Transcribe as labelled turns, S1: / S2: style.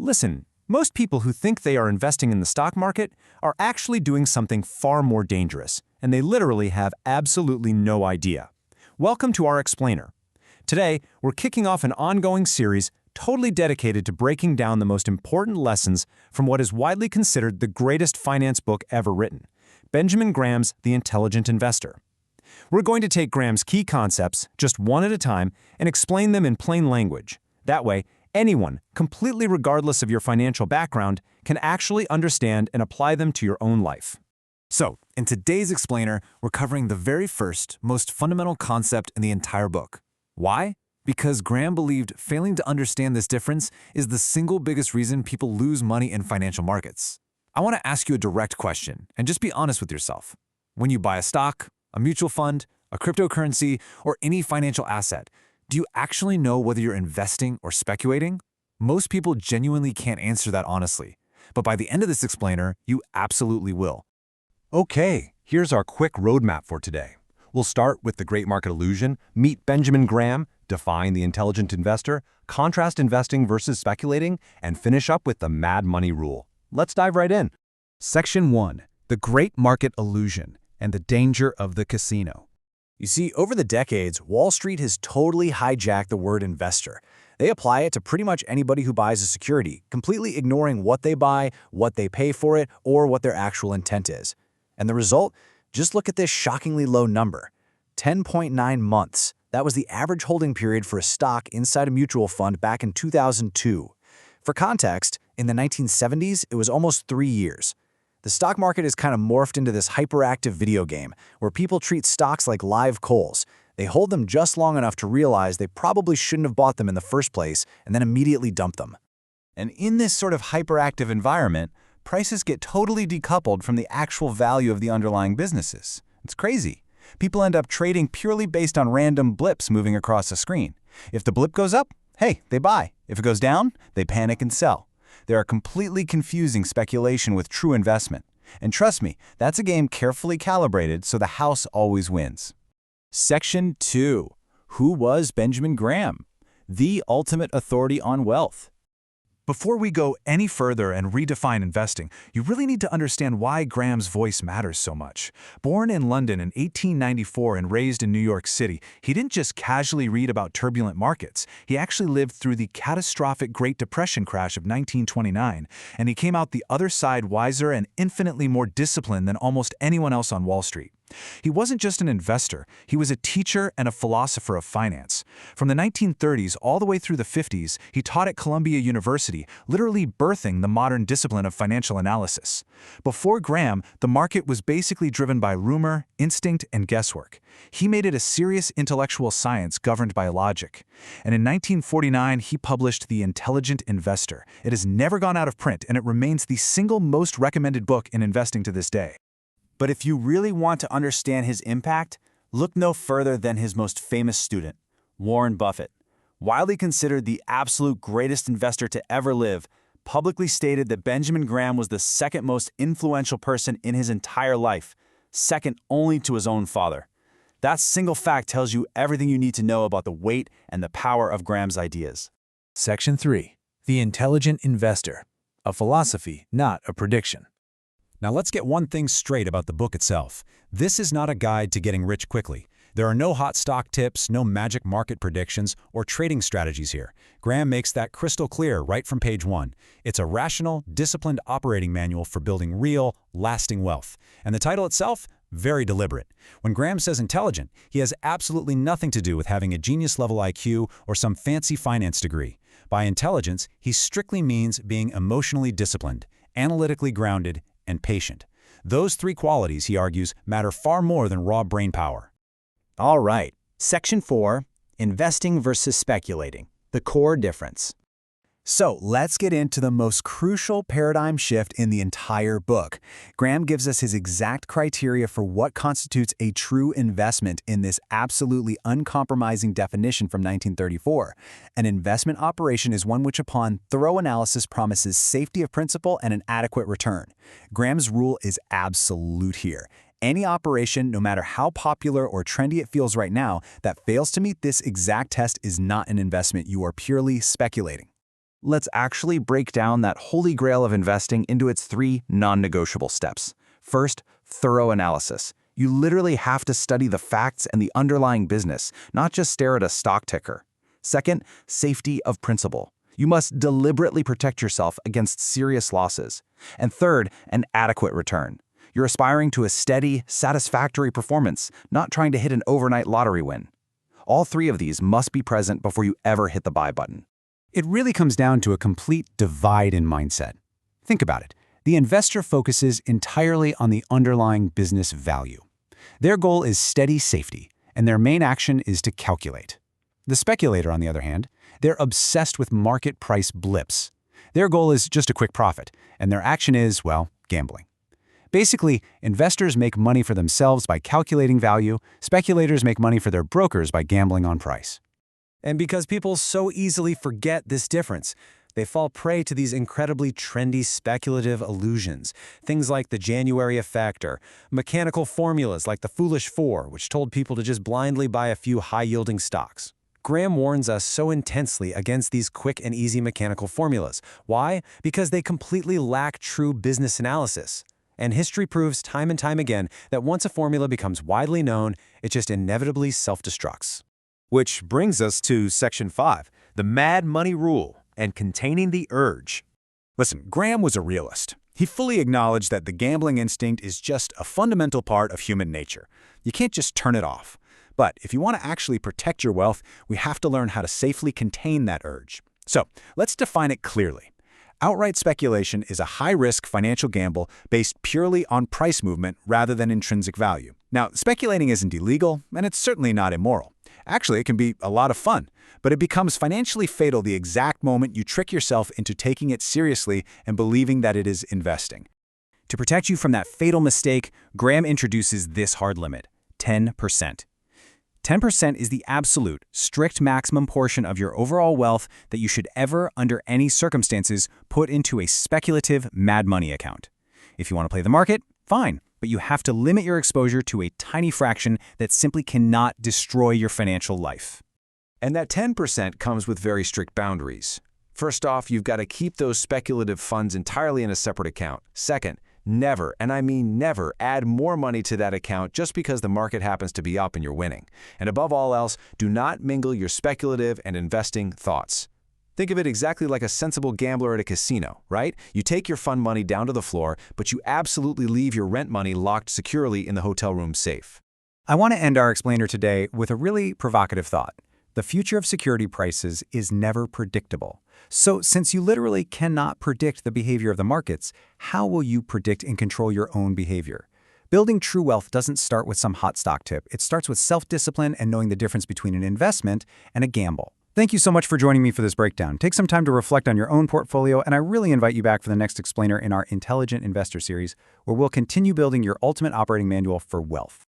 S1: Listen, most people who think they are investing in the stock market are actually doing something far more dangerous, and they literally have absolutely no idea. Welcome to our explainer. Today, we're kicking off an ongoing series totally dedicated to breaking down the most important lessons from what is widely considered the greatest finance book ever written, Benjamin Graham's The Intelligent Investor. We're going to take Graham's key concepts, just one at a time, and explain them in plain language. That way, anyone, completely regardless of your financial background, can actually understand and apply them to your own life.
S2: So, in today's explainer, we're covering the very first, most fundamental concept in the entire book. Why? Because Graham believed failing to understand this difference is the single biggest reason people lose money in financial markets. I want to ask you a direct question, and just be honest with yourself. When you buy a stock, a mutual fund, a cryptocurrency, or any financial asset, do you actually know whether you're investing or speculating? Most people genuinely can't answer that honestly, but by the end of this explainer, you absolutely will.
S1: Okay, here's our quick roadmap for today. We'll start with the Great Market Illusion, meet Benjamin Graham, define the intelligent investor, contrast investing versus speculating, and finish up with the mad money rule. Let's dive right in.
S3: Section 1. The Great Market Illusion and the Danger of the Casino.
S4: You see, over the decades, Wall Street has totally hijacked the word investor. They apply it to pretty much anybody who buys a security, completely ignoring what they buy, what they pay for it, or what their actual intent is. And the result? Just look at this shockingly low number. 10.9 months. That was the average holding period for a stock inside a mutual fund back in 2002. For context, in the 1970s, it was almost 3 years. The stock market is kind of morphed into this hyperactive video game where people treat stocks like live coals. They hold them just long enough to realize they probably shouldn't have bought them in the first place and then immediately dump them.
S2: And in this sort of hyperactive environment, prices get totally decoupled from the actual value of the underlying businesses. It's crazy. People end up trading purely based on random blips moving across a screen. If the blip goes up, hey, they buy. If it goes down, they panic and sell. They are completely confusing speculation with true investment. And trust me, that's a game carefully calibrated so the house always wins.
S5: Section 2. Who was Benjamin Graham? The ultimate authority on wealth.
S2: Before we go any further and redefine investing, you really need to understand why Graham's voice matters so much. Born in London in 1894 and raised in New York City, he didn't just casually read about turbulent markets. He actually lived through the catastrophic Great Depression crash of 1929, and he came out the other side wiser and infinitely more disciplined than almost anyone else on Wall Street. He wasn't just an investor, he was a teacher and a philosopher of finance. From the 1930s all the way through the 50s, he taught at Columbia University, literally birthing the modern discipline of financial analysis. Before Graham, the market was basically driven by rumor, instinct, and guesswork. He made it a serious intellectual science governed by logic. And in 1949, he published The Intelligent Investor. It has never gone out of print, and it remains the single most recommended book in investing to this day.
S5: But if you really want to understand his impact, look no further than his most famous student, Warren Buffett. Widely considered the absolute greatest investor to ever live, publicly stated that Benjamin Graham was the second most influential person in his entire life, second only to his own father. That single fact tells you everything you need to know about the weight and the power of Graham's ideas.
S3: Section 3. The Intelligent Investor. A philosophy, not a prediction.
S1: Now let's get one thing straight about the book itself. This is not a guide to getting rich quickly. There are no hot stock tips, no magic market predictions, or trading strategies here. Graham makes that crystal clear right from page 1. It's a rational, disciplined operating manual for building real, lasting wealth. And the title itself? Very deliberate. When Graham says intelligent, he has absolutely nothing to do with having a genius-level IQ or some fancy finance degree. By intelligence, he strictly means being emotionally disciplined, analytically grounded, and patient. Those three qualities, he argues, matter far more than raw brain power.
S4: All right. Section 4. Investing versus speculating. The core difference. So let's get into the most crucial paradigm shift in the entire book. Graham gives us his exact criteria for what constitutes a true investment in this absolutely uncompromising definition from 1934. An investment operation is one which upon thorough analysis promises safety of principal and an adequate return. Graham's rule is absolute here. Any operation, no matter how popular or trendy it feels right now, that fails to meet this exact test is not an investment. You are purely speculating. Let's actually break down that holy grail of investing into its 3 non-negotiable steps. First, thorough analysis. You literally have to study the facts and the underlying business, not just stare at a stock ticker. Second, safety of principle. You must deliberately protect yourself against serious losses. And third, an adequate return. You're aspiring to a steady, satisfactory performance, not trying to hit an overnight lottery win. All 3 of these must be present before you ever hit the buy button.
S1: It really comes down to a complete divide in mindset. Think about it. The investor focuses entirely on the underlying business value. Their goal is steady safety, and their main action is to calculate. The speculator, on the other hand, they're obsessed with market price blips. Their goal is just a quick profit, and their action is, well, gambling. Basically, investors make money for themselves by calculating value, speculators make money for their brokers by gambling on price. And because people so easily forget this difference, they fall prey to these incredibly trendy speculative illusions, things like the January effect or mechanical formulas like the Foolish Four, which told people to just blindly buy a few high-yielding stocks. Graham warns us so intensely against these quick and easy mechanical formulas. Why? Because they completely lack true business analysis. And history proves time and time again that once a formula becomes widely known, it just inevitably self-destructs.
S6: Which brings us to Section 5, the Mad Money Rule and containing the urge.
S1: Listen, Graham was a realist. He fully acknowledged that the gambling instinct is just a fundamental part of human nature. You can't just turn it off. But if you want to actually protect your wealth, we have to learn how to safely contain that urge. So let's define it clearly. Outright speculation is a high-risk financial gamble based purely on price movement rather than intrinsic value. Now, speculating isn't illegal, and it's certainly not immoral. Actually, it can be a lot of fun, but it becomes financially fatal the exact moment you trick yourself into taking it seriously and believing that it is investing. To protect you from that fatal mistake, Graham introduces this hard limit, 10%. 10% is the absolute, strict maximum portion of your overall wealth that you should ever, under any circumstances, put into a speculative mad money account. If you want to play the market, fine, but you have to limit your exposure to a tiny fraction that simply cannot destroy your financial life.
S6: And that 10% comes with very strict boundaries. First off, you've got to keep those speculative funds entirely in a separate account. Second, never, and I mean never, add more money to that account just because the market happens to be up and you're winning. And above all else, do not mingle your speculative and investing thoughts. Think of it exactly like a sensible gambler at a casino, right? You take your fund money down to the floor, but you absolutely leave your rent money locked securely in the hotel room safe.
S1: I want to end our explainer today with a really provocative thought. The future of security prices is never predictable. So since you literally cannot predict the behavior of the markets, how will you predict and control your own behavior? Building true wealth doesn't start with some hot stock tip. It starts with self-discipline and knowing the difference between an investment and a gamble. Thank you so much for joining me for this breakdown. Take some time to reflect on your own portfolio, and I really invite you back for the next explainer in our Intelligent Investor series, where we'll continue building your ultimate operating manual for wealth.